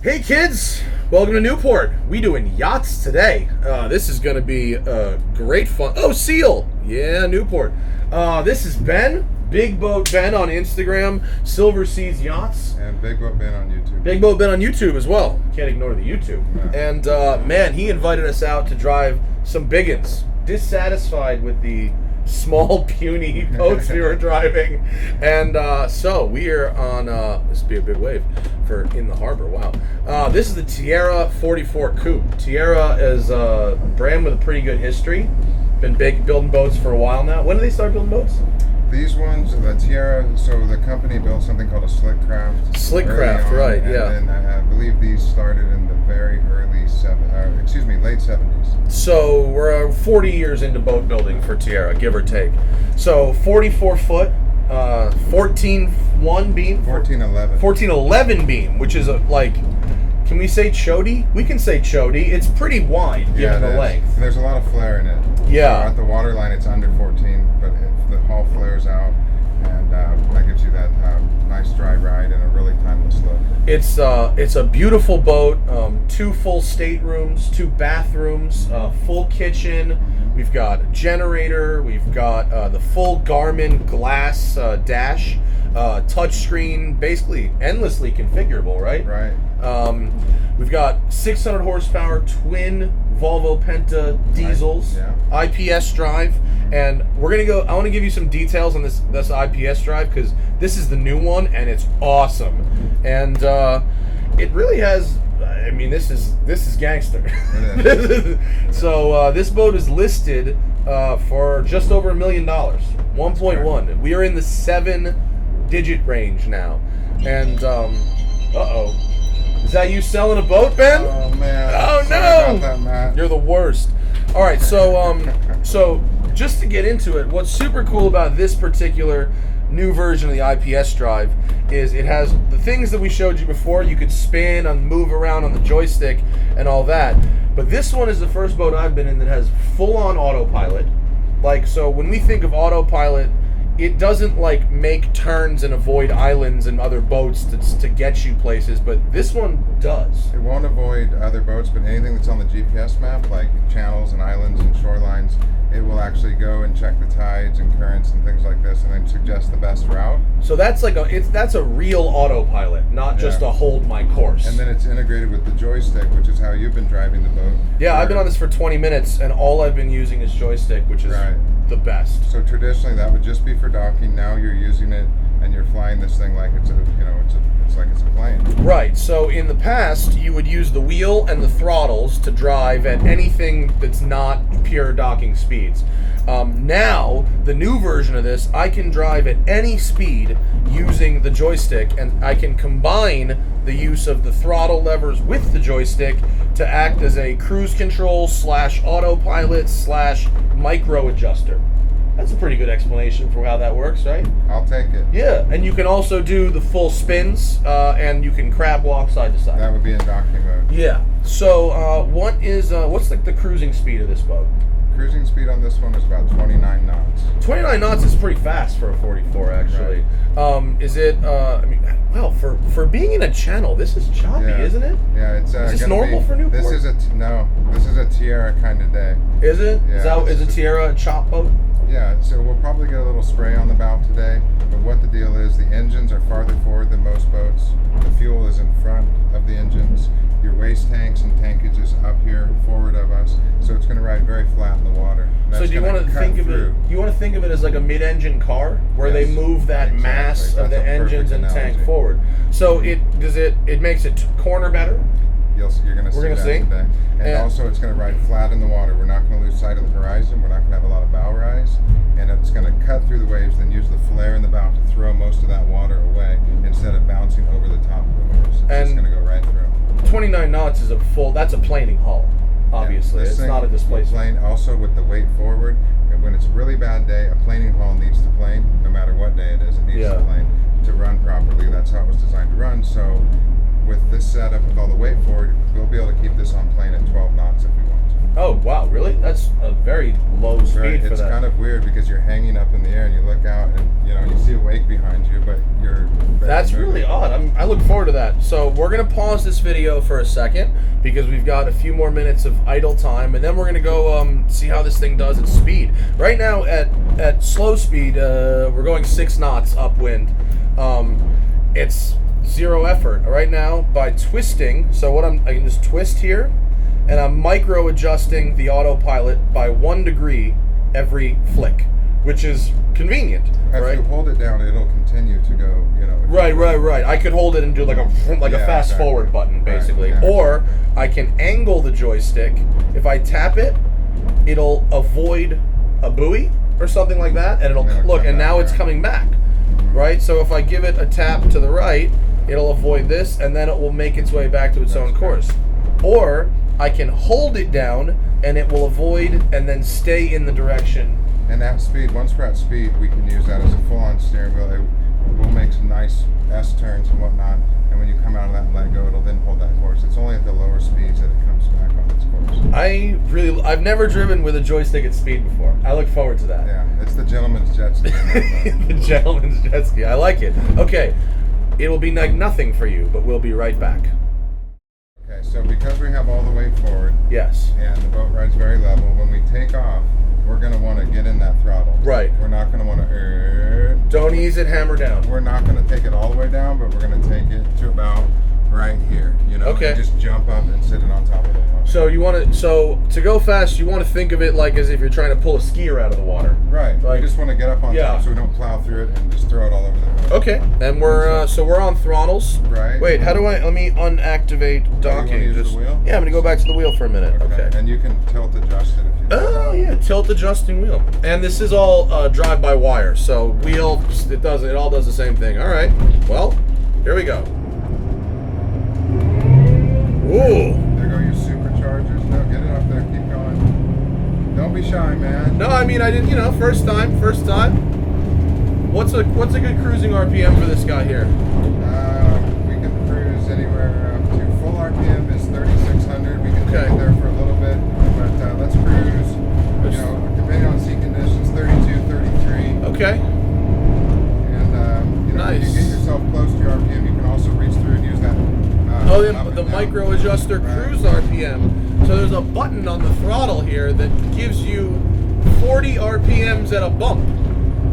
Hey kids, welcome to Newport. We doing yachts today. This is going to be great fun. Oh, Seal! Yeah, Newport. This is Ben, BigBoatBen on Instagram, Silver Seas Yachts. And BigBoatBen on YouTube. BigBoatBen on YouTube as well. Can't ignore the YouTube. No. And man, he invited us out to drive some biggins. Dissatisfied with the small, puny boats we were driving. And so we are on, this would be a big wave for in the harbor, wow. This is the Tiara 44 Coupe. Tiara is a brand with a pretty good history. Been building boats for a while now. When did they start building boats? These ones, the Tiara, so the company built something called a Slickcraft. Slickcraft, right, yeah. And I believe these started in the very late 70s. So we're 40 years into boat building for Tiara, give or take. So 44 foot, 14.1 beam? 1411. 1411 beam, which is can we say chody? We can say chody. It's pretty wide given the length. And there's a lot of flare in it. Yeah. So at the waterline, it's under 14, but the hull flares out, and that gives you that nice dry ride and a really timeless look. It's a beautiful boat. 2 full staterooms, 2 bathrooms, full kitchen. We've got a generator. We've got the full Garmin Glass dash, touchscreen, basically endlessly configurable, right? Right. We've got 600 horsepower twin Volvo Penta diesels, IPS drive, and we're gonna go. I want to give you some details on this IPS drive because this is the new one and it's awesome, and it really has. I mean, this is gangster. So this boat is listed for just over $1 million, 1.1. We are in the 7-digit range now, and uh-oh. Is that you selling a boat, Ben? Oh man! Oh Sorry no! about that, Matt. You're the worst. All right, so just to get into it, what's super cool about this particular new version of the IPS drive is it has the things that we showed you before. You could spin and move around on the joystick and all that. But this one is the first boat I've been in that has full-on autopilot. So when we think of autopilot, it doesn't make turns and avoid islands and other boats to get you places, but this one does. It won't avoid other boats, but anything that's on the GPS map, like channels and islands and shorelines, it will actually go and check the tides and currents and things like this, and then suggest the best route. So that's that's a real autopilot, not just a hold my course. And then it's integrated with the joystick, which is how you've been driving the boat. Yeah, I've been on this for 20 minutes, and all I've been using is joystick, which is the best. So traditionally, that would just be for docking. Now you're using it, and you're flying this thing like it's a plane. Right. So in the past, you would use the wheel and the throttles to drive at anything that's not pure docking speeds. Now, the new version of this, I can drive at any speed using the joystick, and I can combine the use of the throttle levers with the joystick to act as a cruise control / autopilot / micro adjuster. That's a pretty good explanation for how that works, right? I'll take it. Yeah, and you can also do the full spins, and you can crab walk side to side. That would be in docking mode. Yeah. So, what's the cruising speed of this boat? Cruising speed on this one is about 29 knots. 29 knots is pretty fast for a 44, actually. Right. Is it? For being in a channel, this is choppy, isn't it? Yeah, it's. Is this normal for Newport? This is a Tiara kind of day. Is it? Yeah, is a Tiara a chop boat? Yeah, so we'll probably get a little spray on the bow today, but what the deal is, the engines are farther forward than most boats. The fuel is in front of the engines. Your waste tanks and tankage is up here forward of us, so it's going to ride very flat in the water. So do you want to think of it? You want to think of it as like a mid-engine car, where they move that mass of the engines and tank forward. So it makes it corner better. You're going to see that today. And also, it's going to ride flat in the water. We're not going to lose sight of the horizon. We're not going to have a lot of bow rise. And it's going to cut through the waves, then use the flare in the bow to throw most of that water away instead of bouncing over the top of the waves. It's just going to go right through. 29 knots is that's a planing hull, obviously. It's not a displacement. Plane also with the weight forward. And when it's a really bad day, a planing hull needs to plane, no matter what day it is. It needs to plane to run properly. That's how it was designed to run. So with this setup with all the weight forward, we'll be able to keep this on plane at 12 knots if we want to. Oh, wow, really? That's a very low speed for that. It's kind of weird because you're hanging up in the air and you look out and, you see a wake behind you, but you're That's really odd. I look forward to that. So we're going to pause this video for a second because we've got a few more minutes of idle time, and then we're going to go see how this thing does at speed. Right now at slow speed, we're going 6 knots upwind. It's 0 effort. Right now, by twisting, so I can just twist here, and I'm micro adjusting the autopilot by 1 degree every flick, which is convenient. If you hold it down, it'll continue to go, you know. Right. I could hold it and do like a fast forward button, basically. Right, yeah. Or I can angle the joystick. If I tap it, it'll avoid a buoy or something like that, and it'll look, and now it's coming back. Right? So if I give it a tap to the right, it'll avoid this, and then it will make its way back to its own course. Or I can hold it down, and it will avoid and then stay in the direction. And at speed, once we're at speed, we can use that as a full-on steering wheel. It will make some nice S-turns and whatnot, and when you come out of that and let go, it'll then hold that course. It's only at the lower speeds that it comes back on its course. I've never driven with a joystick at speed before. I look forward to that. Yeah, it's the gentleman's jet ski. The gentleman's jet ski. I like it. Okay, it will be like nothing for you, but we'll be right back. Okay, so because we have all the weight forward, yes, and the boat ride's very level, when we take off, we're going to want to get in that throttle. Right. We're not going to want to... Don't ease it, hammer down. We're not going to take it all the way down, but we're going to take it to about right here. You know, okay. And just jump up and sit it on top of the water. So to go fast, you want to think of it like as if you're trying to pull a skier out of the water. Right. We just want to get up on top so we don't plow through it and just throw it all over the boat. Okay. And we're on throttles. Right. Wait, let me unactivate docking. You want to use the wheel? Yeah, I'm going to go back to the wheel for a minute. Okay. And you can tilt adjust it if you Oh yeah, tilt adjusting wheel. And this is all drive by wire. So wheel, it all does the same thing. All right. Well, here we go. Ooh. There go your superchargers. No, get it up there. Keep going. Don't be shy, man. No, I mean I didn't. First time. What's a good cruising RPM for this guy here? We can cruise anywhere up to full RPM is 3,600. We can take it there for a little bit, but let's cruise. Depending on sea conditions, 32, 33. Okay. And nice. When you get yourself close to your RPM, you can also reach through and use that. The micro adjuster cruise RPM. So there's a button on the throttle here that gives you 40 RPMs at a bump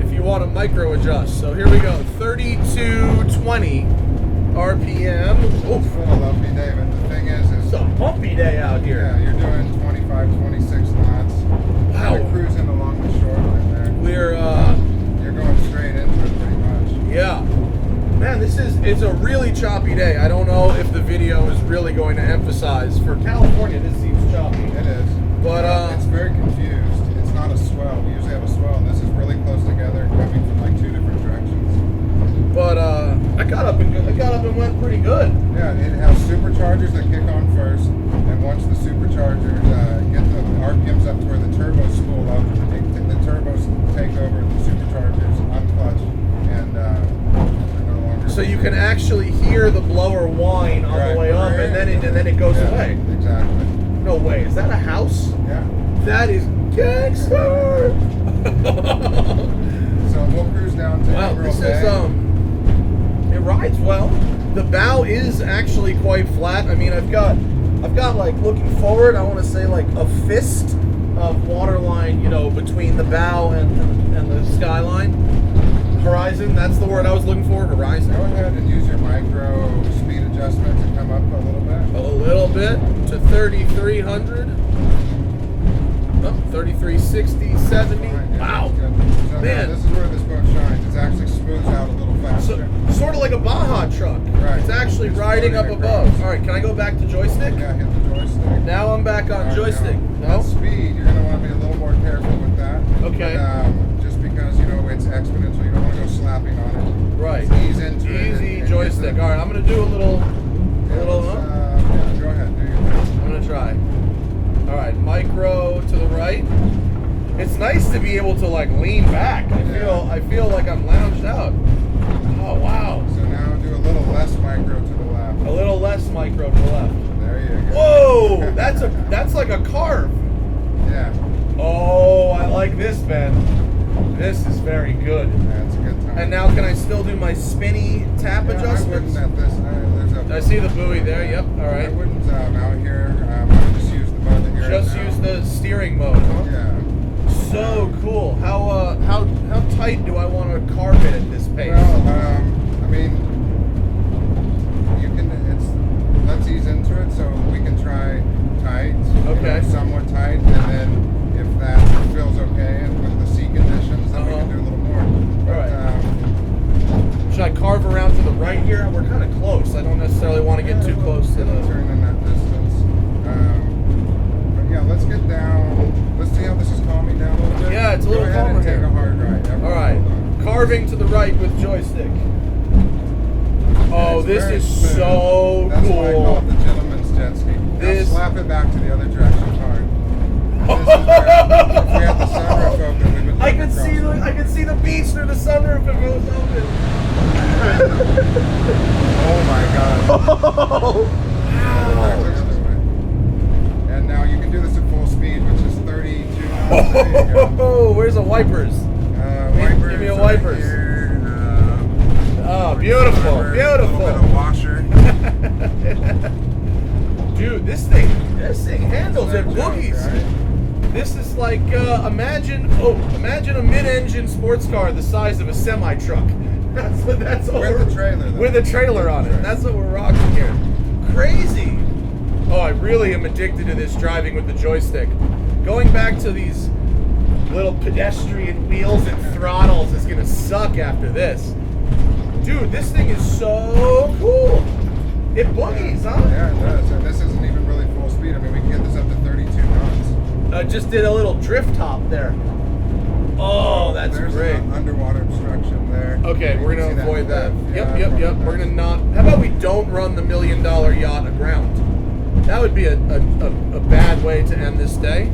if you want to micro adjust. So here we go, 3220 RPM. It's a lovely day, but the thing is it's a bumpy day out here. Yeah, you're doing 25, 26 knots. Wow. You're cruising along the shoreline there. You're going straight into it pretty much. Yeah. Man, it's a really choppy day. I don't know if the video is really going to emphasize. For California, this seems choppy. It is. But it's very confused. It's not a swell. We usually have a swell, and this is really close together and coming from like 2 different directions. But I got up and went pretty good. Yeah, it has superchargers that kick on first, and once the superchargers get the RPMs up to where the turbos spool up, the turbos take over, the superchargers unclutch, and they're no longer. So you can actually hear the blower whine on the way up, and then it goes away. Exactly. No way. Is that a house? Yeah. That is gangster. So we'll cruise down to this is it rides well. The bow is actually quite flat. I mean, I've got like looking forward, I want to say like a fist of waterline, between the bow and the skyline. Horizon, that's the word I was looking for, horizon. Go ahead and use your micro speed adjustment to come up a little bit. A little bit to 3,300. 3360, 70. Wow. So man. This is where this boat shines. It's actually smooths out a little faster. Sort of like a Baja truck. Right. It's actually riding up above. All right, can I go back to joystick? Yeah, hit the joystick. Now I'm back on joystick. No? At speed, you're going to want to be a little more careful with that. Okay. But, just because, it's exponential, you don't want to go slapping on it. Right. Ease into it. Easy joystick. All right, I'm going to do a little. Go ahead. Do your thing. I'm going to try. All right, micro to the right. It's nice to be able to like lean back. I feel like I'm lounged out. Oh wow. So now do a little less micro to the left. A little less micro to the left. There you go. Whoa, that's like a carve. Yeah. Oh, I like this, Ben. This is very good. That's a good time. And now can I still do my spinny tap adjustments? I wouldn't at this. I see the buoy there. Yep. All right. I wouldn't out here. I would just use the mode that you're in Just now. use the steering mode, huh? Yeah. So cool. How tight do I want to carve it at this pace? Well, I mean, you can. Let's ease into it. So we can try tight. Okay. Somewhat tight, and then if that feels okay and with the sea conditions, then we can do a little more. But, all right. Should I carve around to the right here? We're kind of close. I don't necessarily want to get too close to the turn in that distance. But yeah, let's get down. Let's see how this is calming down a little bit. Yeah, it's a little Go ahead calmer and take here. a hard ride. All right, carving to the right with joystick. Oh, this is so That's why I call cool. it the gentleman's jet ski. This- Now slap it back to the other direction hard. This is where, if we had the sunroof open, we would I look could see across. I could see the beach through the sunroof if it was open. Oh my god. Oh. And now you can do this at full speed, which is 32 knots. There you go. Oh, where's the wipers? Wipers Give me a right wipers. here. Oh, beautiful, A little bit of beautiful. washer. Dude, this thing handles it That junk, boogies. right? This is like imagine a mid-engine sports car the size of a semi-truck. That's what With the trailer, though. with a trailer on it. Right. That's what we're rocking here. Crazy. Oh, I really am addicted to this driving with the joystick. Going back to these little pedestrian wheels and throttles is gonna suck after this. Dude, this thing is so cool. It boogies, huh? Yeah, it does. And this isn't even really full speed. I mean, we can get this up to 32 knots. Just did a little drift hop there. Oh, that's There's great. an underwater obstruction there. Okay, You we're can gonna see avoid that. Yeah, Yep. We're gonna not. How about we don't run the $1 million yacht aground? That would be a bad way to end this day.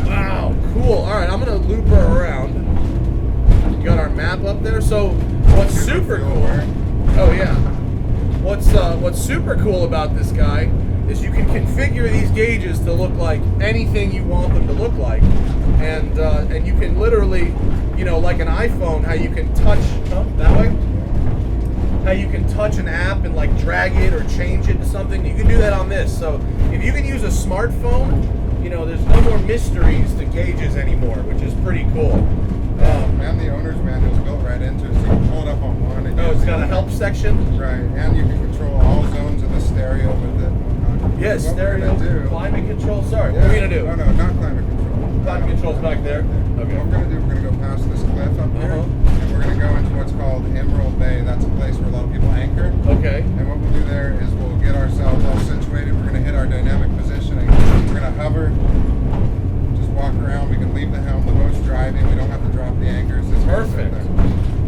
Wow, cool. All right, I'm gonna loop her around. You got our map up there. So what's super cool? Oh yeah. What's super cool about this guy is you can configure these gauges to look like anything you want them to look like, and you can literally, you know, like an iPhone, how you can touch that way. How you can touch an app and like drag it or change it to something. You can do that on this. So if you can use a smartphone, you know, there's no more mysteries to gauges anymore, which is pretty cool. And the owner's manual is built right into it, so you can pull it up on one. And It's got a help section. Right, and you can control all zones of the stereo with it. Yes, What we're stereo, gonna do- climate control. Sorry, what are we gonna do? Oh no, not climate control. Climate control's back there. Okay. What we're gonna do, we're gonna go past this cliff up here, and we're gonna go into what's called Emerald Bay. That's a place where a lot of people anchor. Okay. And what we'll do there is we'll get ourselves all situated. We're gonna hit our dynamic positioning. We're gonna hover, just walk around. We can leave the helm. The boat's driving. We don't have to drop the anchors. It's Perfect.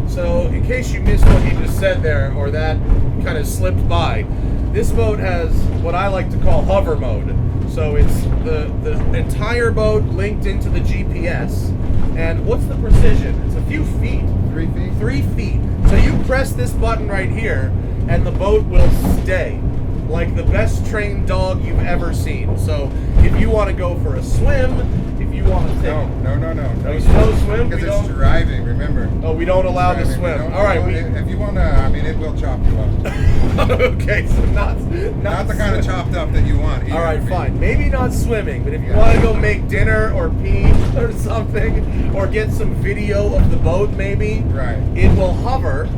So, in case you missed what he just said there, or that kind of slipped by, this boat has what I like to call hover mode. So it's the entire boat linked into the GPS. And what's the precision? It's a few feet. 3 feet. 3 feet. So you press this button right here, and the boat will stay. Like the best trained dog you've ever seen. So if you want to go for a swim, if you want to take... No swim? Because We it's don't- driving, remember. Oh, we don't allow the Driving. swim. We don't- All right. If you want to, I mean, it will chop you up. Okay, so not Not the kind of chopped up that you want. All right, either. fine. Maybe not swimming, but if you want to go make dinner or pee or something, or get some video of the boat, maybe. Right. It will hover.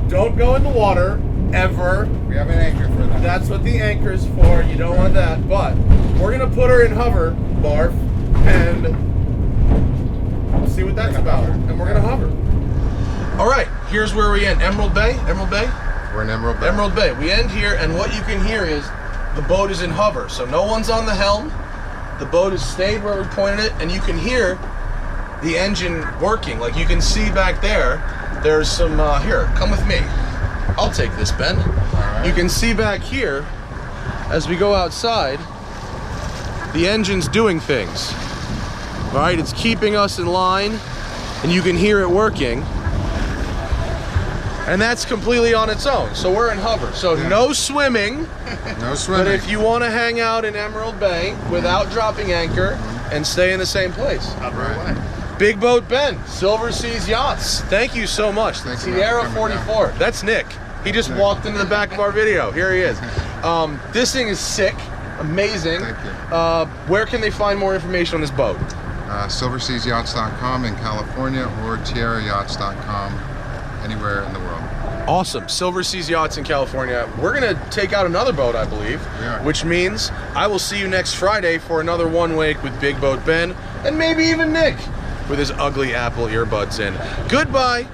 Don't go in the water ever. We have an anchor for that. That's what the anchor's for. You don't want that. But we're gonna put her in hover, barf, and we'll see what that's about. And we're gonna hover. All right. Here's where we end. Emerald Bay. Emerald Bay. We're in Emerald Bay. Emerald Bay. We end here, and what you can hear is the boat is in hover. So no one's on the helm. The boat has stayed where we pointed it, and you can hear the engine working. Like you can see back there, there's some, here, come with me. I'll take this, Ben. Alright. You can see back here, as we go outside, the engine's doing things. All right, it's keeping us in line, and you can hear it working. And that's completely on its own. So we're in hover. So no swimming. No swimming. But if you want to hang out in Emerald Bay without dropping anchor and stay in the same place. Right. BigBoatBen, Silver Seas Yachts. Thank you so much. Thank you Tiara for coming 44. That's Nick. He just walked into the back of our video. Here he is. This thing is sick. Amazing. Thank you. Where can they find more information on this boat? SilverSeasYachts.com in California or TiaraYachts.com anywhere in the world. Awesome. Silver Seas Yachts in California. We're going to take out another boat, I believe. We are. Which means I will see you next Friday for another one wake with BigBoatBen and maybe even Nick with his ugly Apple earbuds in. Goodbye.